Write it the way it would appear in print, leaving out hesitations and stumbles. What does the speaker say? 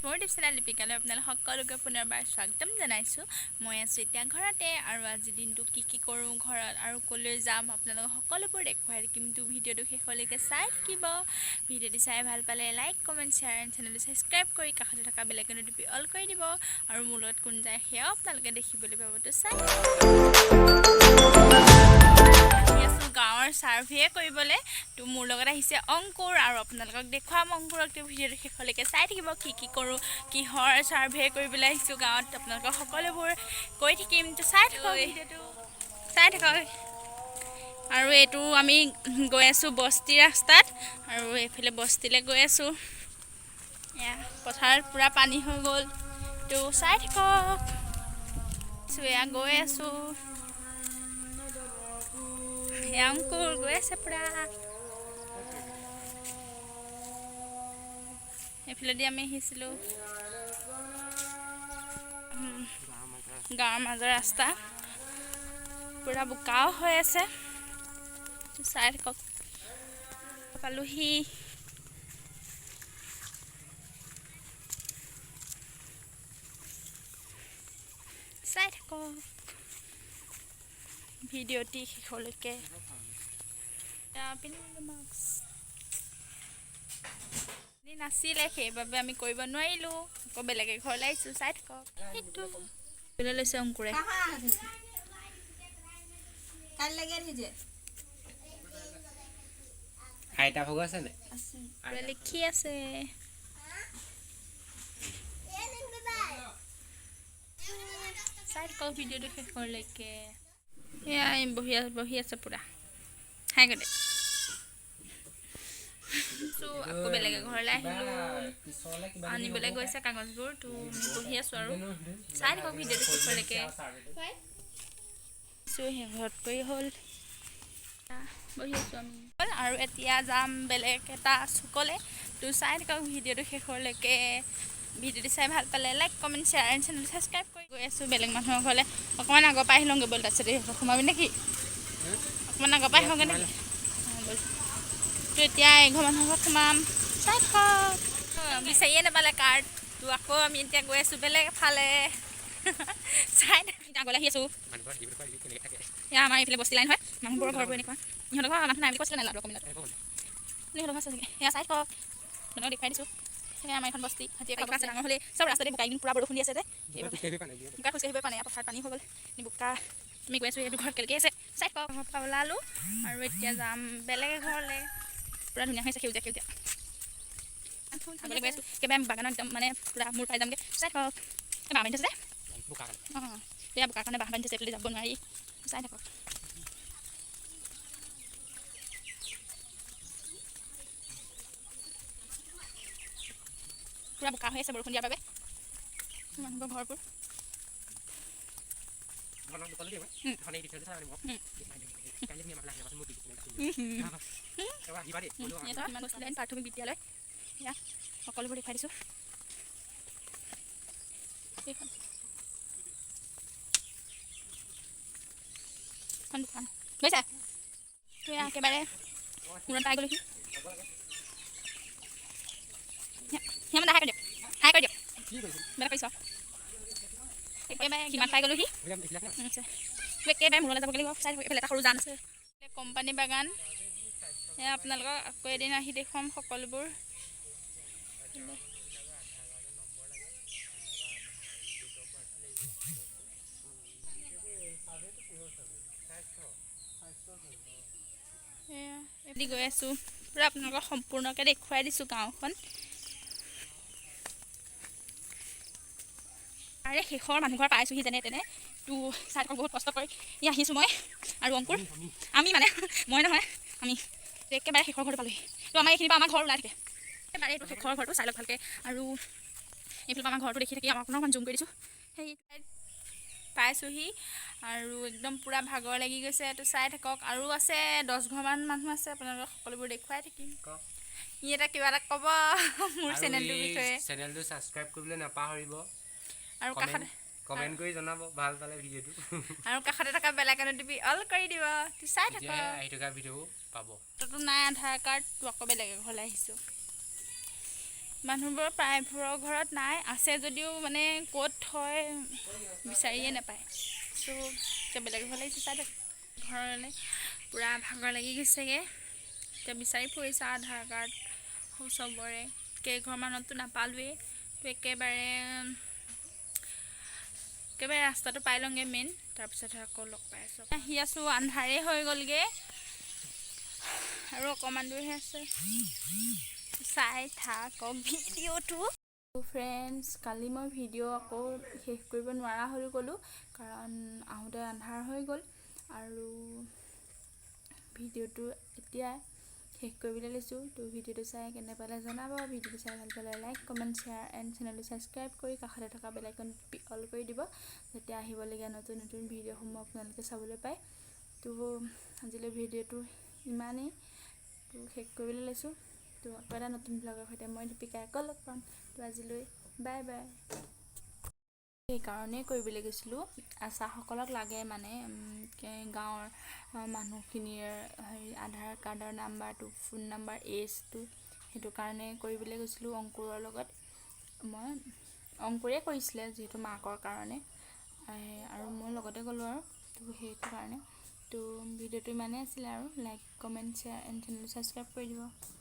মোৰ চেনেল লিপিকালৈ আপোনালোক সকলোকে পুনৰবাৰ স্বাগতম জনাইছোঁ। মই আছোঁ এতিয়া ঘৰতে আৰু আজি দিনটো কি কৰোঁ ঘৰত আৰু ক'লৈ যাম আপোনালোকক সকলোবোৰ দেখুৱাই থাকিম। ভিডিঅ'টো শেষলৈকে চাই থাকিব। ভিডিঅ'টো চাই ভাল পালে লাইক কমেণ্ট শ্বেয়াৰ চেনেলটো ছাবস্ক্ৰাইব কৰি কাষতে থকা বেল আইকনটো টিপি অল কৰি দিব আৰু মোৰ লগত কোন যায় সেয়াও আপোনালোকে দেখিবলৈ পাব। তো চাই গাঁৱৰ ছাৰ্ভে কৰিবলৈ তো মোৰ লগত আহিছে অংকুৰ আৰু আপোনালোকক দেখুৱাম অংকুৰক। ভিডিঅ'টো শেষলৈকে চাই থাকিব। কি কৰোঁ কিহৰ ছাৰ্ভে কৰিবলৈ আহিছোঁ গাঁৱত আপোনালোকক সকলোবোৰ কৈ থাকিম। তো চাই থাকক ভিডিঅ'টো চাই থাকক। আৰু এইটো আমি গৈ আছোঁ বস্তি ৰাস্তাত আৰু এইফালে বস্তিলৈ গৈ আছোঁ। এয়া পথাৰত পূৰা পানী হৈ গ'ল। তো চাই থাকক। এয়া গৈ আছোঁ। অংকুৰ গৈ আছে পূৰা। এইফালেদি আমি আহিছিলোঁ গাঁৱৰ মাজৰ ৰাস্তা পূৰা বোকাও হৈ আছে। চাই থাকক। পালোহি চাই থাকক ভিডিঅ'টি শেষলৈকে। নাছিলে সেইবাবে আমি কৰিব নোৱাৰিলোঁ। আকৌ বেলেগে ঘৰলৈ আহিছোঁ। চাই থাকক। সেইটো লৈছে অংকুৰে। লিখি আছে। চাই থাকক ভিডিঅ'টো শেষলৈকে। এয়া বহি আছে পূৰা হাই গ'লে। আকৌ বেলেগে ঘৰলৈ আহিলোঁ। আনিবলৈ গৈছে কাগজবোৰ। তো আমি বহি আছোঁ আৰু চাই থাকক ভিডিঅ'টো শেষলৈকে। সেই ঘৰত কৰি হ'ল বহি আছোঁ আমি আৰু এতিয়া যাম বেলেগ এটা চুকলৈ। তো চাই থাকক ভিডিঅ'টো শেষলৈকে। ভিডিঅ'টো চাই ভাল পালে লাইক কমেণ্ট শ্বেয়াৰ এণ্ড চেনেলটো ছাবস্ক্ৰাইব কৰি গৈ আছোঁ বেলেগ মানুহৰ ঘৰলৈ। অকণমান আগৰ পৰা আহি লওঁগৈ ব'ল। তাৰপিছতে সোমাবি নেকি? অকণমান আগৰ পৰা আহোঁগৈ নেকি? ব'ল। তো এতিয়া এঘৰ মানুহৰ ঘৰত সোমাম। চাই থাকক। বিচাৰিয়ে নাপালে কাৰ্ড। তো আকৌ আমি এতিয়া গৈ আছোঁ বেলেগ এফালে। চাই আগলৈ আহি আছোঁ। এয়া আমাৰ এইফালে বস্তি লাইন হয়। মানুহবোৰৰ ঘৰবোৰ এনেকুৱা। ইহঁতৰ ঘৰ মানুহ নাই বুলি কৈছিলে নাই লাডু কমিলত। ইহঁতৰ ঘৰ আছে চাগে। এয়া চাই থাকক। আপোনালোকক দেখুৱাই দিছোঁ। সেয়া আমাৰ এখন বস্তি হাতী এখন আছে ডাঙৰ হ'লেই চব ৰাস্তাতে বোকা। পূৰা বৰষুণ দি আছে যে বোকা খোজকাঢ়িবই পৰা নাই। পথাৰত পানী হৈ গ'ল বোকা। তুমি গৈ আছোঁ এইটো ঘৰত কেলেকৈ আছে চাই থাকক। ঘৰৰ পৰা ওলালোঁ আৰু এতিয়া যাম বেলেগ এঘৰলৈ। পূৰা ধুনীয়া হৈছে সেউজীয়া আগলৈ গৈ আছোঁ। একেবাৰে বাগানত একদম মানে পূৰা মূৰ পাই যামগৈ। চাই থাকক। বাঁহ বান্ধি থৈছে অঁ সেয়া বোকাৰ কাৰণে বাঁহ বান্ধি থৈছে। এইফালে যাব নোৱাৰি। চাই থাকক। পূৰা বোকা হৈ আছে বৰষুণ দিয়াৰ বাবে। মানুহবোৰ ঘৰবোৰ প্ৰাথমিক বিদ্যালয়। এয়া সকলোবোৰ দেখুৱাই দিছোঁ। এখন দোকান গৈছা এয়া একেবাৰে মূৰত পাই গ'লোহি। সিমান হাই কৰি দিয়ক। হাই কৰি দিয়ক। বেলেগ কৰিছ একেবাৰে কিমান পাই গ'লোহি। একেবাৰে মূৰলৈ যাবগৈ লাগিব। চাই এইফালে এটা সৰু জান আছে। কোম্পানী বাগান। এয়া আপোনালোকক আকৌ এদিন আহি দেখুৱাম সকলোবোৰ। এদি গৈ আছোঁ পূৰা আপোনালোকক সম্পূৰ্ণকৈ দেখুৱাই দিছোঁ গাঁওখন। তাৰে শেষৰ মানুহ ঘৰ পাইছোঁহি যেনে তেনে। তো চাই থাকক। বহুত কষ্ট কৰি আহিছোঁ মই আৰু অংকুৰ। আমি মানে মই নহয় আমি একেবাৰে শেষৰ ঘৰটো পালোহি। তো আমাৰ এইখিনিৰ পৰা আমাৰ ঘৰ ওলাই থাকে। একেবাৰে এইটো শেষৰ ঘৰটো চাই লওক ভালকৈ। আৰু এইফালৰ পৰা আমাৰ ঘৰটো দেখি থাকি আমাক অকণমান জুম কৰি দিছোঁ। সেই পাইছোঁহি আৰু একদম পূৰা ভাগৰ লাগি গৈছে। তো চাই থাকক। আৰু আছে 10 ঘৰমান মানুহ আছে। আপোনালোকক সকলোবোৰ দেখুৱাই থাকিম। ই এটা কিবা এটা ক'ব মোৰ চেনেলটোৰ বিষয়ে। চেনেলটো ছাবস্ক্ৰাইব কৰিবলৈ নাপাহৰিব আৰু কাষতে কমেণ্ট কৰি জনাব ভাল পালে ভিডিঅ'টো। আৰু কাষতে থকা বেল আইকনটো টিপি অল কৰি দিব। তো চাই থাকক। আহি থকা ভিডিঅ'বোৰ পাব। তোতো নাই আধাৰ কাৰ্ড। তো আকৌ বেলেগ ঘৰলৈ আহিছোঁ। মানুহবোৰৰ প্ৰায়বোৰৰ ঘৰত নাই, আছে যদিও মানে ক'ত থয় বিচাৰিয়ে নাপায়। ত' এতিয়া বেলেগ ঘৰ লাগিছে চাই ঘৰলৈ পূৰা ভাগৰ লাগি গৈছেগৈ। এতিয়া বিচাৰি ফুৰিছে আধাৰ কাৰ্ড চবৰে, কেইঘৰমানততো নাপালোৱেই। তো একেবাৰে ৰাস্তাটো পাই লওঁগৈ মেইন, তাৰপিছতহে আকৌ লগ পাই আছোঁ। আহি আছোঁ, আন্ধাৰেই হৈ গ'লগৈ আৰু অকণমান দূৰহে আছে। চাই থাকক ভিডিঅ'টো। ফ্ৰেণ্ডছ, কালি মই ভিডিঅ' আকৌ শেষ কৰিব নোৱাৰা হৈ গ'লোঁ, কাৰণ আহোঁতে আন্ধাৰ হৈ গ'ল। আৰু ভিডিঅ'টো এতিয়া শেষ কৰিবলৈ লৈছোঁ। তো ভিডিঅ'টো চাই কেনে পালে জনাব। ভিডিঅ'টো চাই ভাল পালে লাইক, কমেণ্ট, শ্বেয়াৰ এণ্ড চেনেলটো ছাবস্ক্ৰাইব কৰি কাষতে থকা বেল আইকন অল কৰি দিব, যাতে আহিবলগীয়া নতুন নতুন ভিডিঅ'সমূহ আপোনালোকে চাবলৈ পায়। তো আজিলৈ ভিডিঅ'টো ইমানেই, তো শেষ কৰিবলৈ লৈছোঁ। তো আকৌ এটা নতুন ব্লগৰ সৈতে মই দীপিকাই আকৌ লগ পাম। তো আজিলৈ বাই বাই। সেইকাৰণেই কৰিবলৈ গৈছিলোঁ, আশাসকলক লাগে মানে গাঁৱৰ মানুহখিনিৰ আধাৰ কাৰ্ডৰ নাম্বাৰটো, ফোন নাম্বাৰ, এজটো, সেইটো কাৰণে কৰিবলৈ গৈছিলোঁ। অংকুৰৰ লগত মই, অংকুৰে কৰিছিলে যিহেতু মাকৰ কাৰণে, আৰু মই লগতে গ'লোঁ আৰু। তো সেইটো কাৰণে। তো ভিডিঅ'টো ইমানেই আছিলে আৰু লাইক, কমেণ্ট, শ্বেয়াৰ এণ্ড চেনেলটো ছাবস্ক্ৰাইব কৰি দিব।